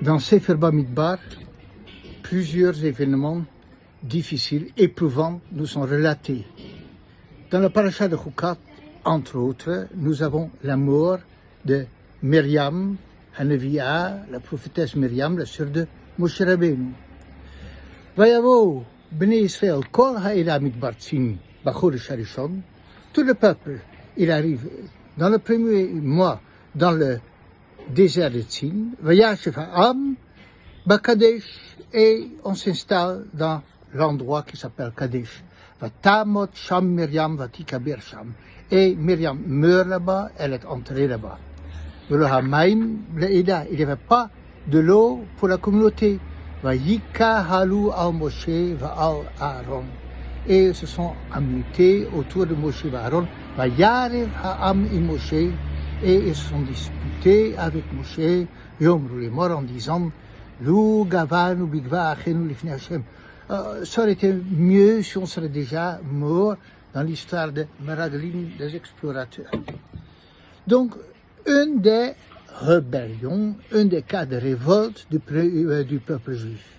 Dans Sefer Bamidbar, plusieurs événements difficiles, éprouvants, nous sont relatés. Dans la paracha de Chukat, entre autres, nous avons la mort de Myriam, Haneviah, la prophétesse Myriam, la sœur de Moshe Rabbeinu. Vayavo, Bnei Israël, Kol Ha'ela Midbartzin, Bachodesh Harishon, tout le peuple, il arrive dans le premier mois dans le désert de Tzin, Vayashev Ha'am, Bakadesh, et on s'installe dans l'endroit qui s'appelle Kadesh. Vatamot Sham Myriam Vatikaber Sham. Et Myriam meurt là-bas, elle est enterrée là-bas. Il n'y avait pas de l'eau pour la communauté. Vayika Halu al Moshe Va'al Aaron. Et ils se sont amutés autour de Moshe et Aaron. Vayarev Ha'am im Moshe. Et ils se sont disputés avec Moshe, Yomru les morts en disant Lou Gavanu Bigva Achenu Lifnei Hashem. Ça aurait été mieux si on serait déjà mort dans l'histoire de Meraglim, des explorateurs. Donc, une des rébellions, un des cas de révolte du peuple juif.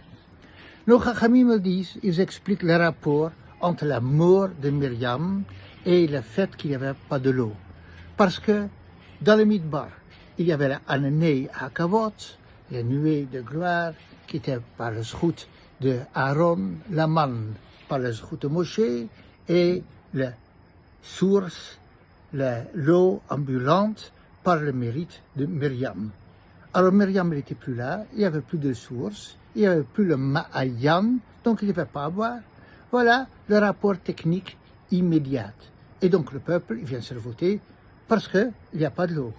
Nos Chachamim disent, ils expliquent le rapport entre la mort de Myriam et le fait qu'il n'y avait pas de l'eau. Parce que dans le Midbar, il y avait la Ananei Hakavot, les nuées de gloire, qui étaient par le zchut de Aaron, la manne par le zchut de Moshe, et la source, l'eau ambulante, par le mérite de Myriam. Alors Myriam n'était plus là, il n'y avait plus de source, il n'y avait plus le Ma'ayan, donc il ne devait pas à boire. Voilà le rapport technique immédiat. Et donc le peuple, il vient se voter parce qu'il n'y a pas de l'eau.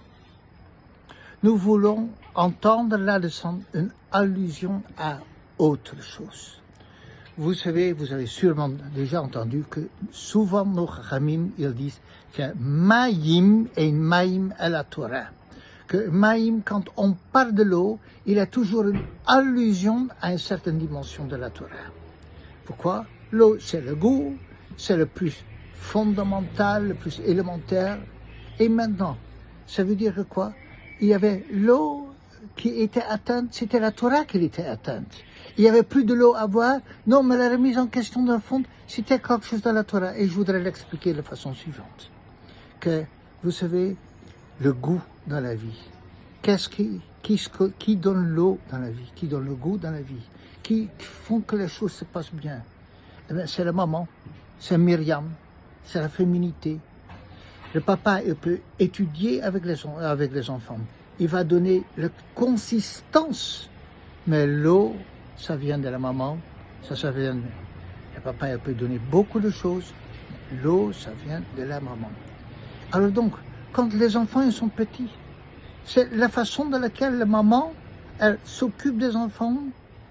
Nous voulons entendre là-dessus une allusion à autre chose. Vous savez, vous avez sûrement déjà entendu que souvent nos Chachamim, ils disent que Maïm et Maïm à la Torah. Que Maïm, quand on parle de l'eau, il y a toujours une allusion à une certaine dimension de la Torah. Pourquoi? L'eau, c'est le goût, c'est le plus fondamental, le plus élémentaire. Et maintenant, ça veut dire que quoi? Il y avait l'eau qui était atteinte, c'était la Torah qui était atteinte. Il n'y avait plus de l'eau à boire. Non, mais la remise en question d'un fond, c'était quelque chose dans la Torah. Et je voudrais l'expliquer de la façon suivante. Que, vous savez, le goût dans la vie. Qui donne l'eau dans la vie? Qui donne le goût dans la vie? Qui font que les choses se passent bien? Eh bien, c'est la maman, c'est Myriam, c'est la féminité. Le papa, il peut étudier avec les enfants. Il va donner la consistance. Mais l'eau, ça vient de la maman, ça vient de... Le papa, il peut donner beaucoup de choses. L'eau, ça vient de la maman. Alors donc, quand les enfants ils sont petits, c'est la façon dans laquelle la maman, elle s'occupe des enfants,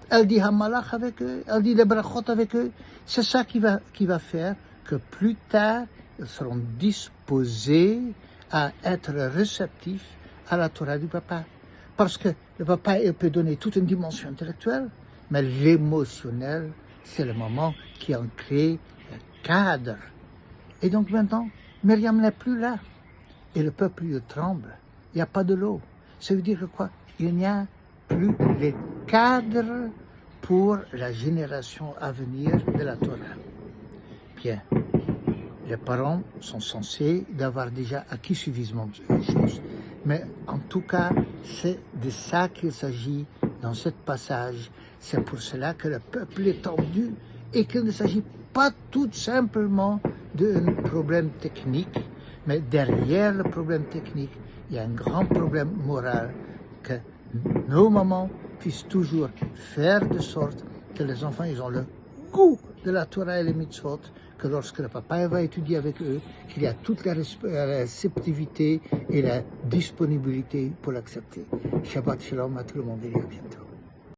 elle dit Hamalach avec eux, elle dit les brachot avec eux. C'est ça qui va faire que plus tard, ils seront disposés à être réceptifs à la Torah du papa. Parce que le papa, il peut donner toute une dimension intellectuelle, mais l'émotionnel, c'est le moment qui en crée le cadre. Et donc maintenant, Myriam n'est plus là. Et le peuple, il tremble. Il n'y a pas de l'eau. Ça veut dire que quoi? Il n'y a plus les cadres pour la génération à venir de la Torah. Bien. Les parents sont censés d'avoir déjà acquis suffisamment de choses. Mais en tout cas, c'est de ça qu'il s'agit dans ce passage. C'est pour cela que le peuple est tendu et qu'il ne s'agit pas tout simplement d'un problème technique, mais derrière le problème technique, il y a un grand problème moral que nos mamans puissent toujours faire de sorte que les enfants ils ont le goût de la Torah et les mitzvot, que lorsque le papa va étudier avec eux, qu'il y a toute la réceptivité et la disponibilité pour l'accepter. Shabbat Shalom à tout le monde et à bientôt.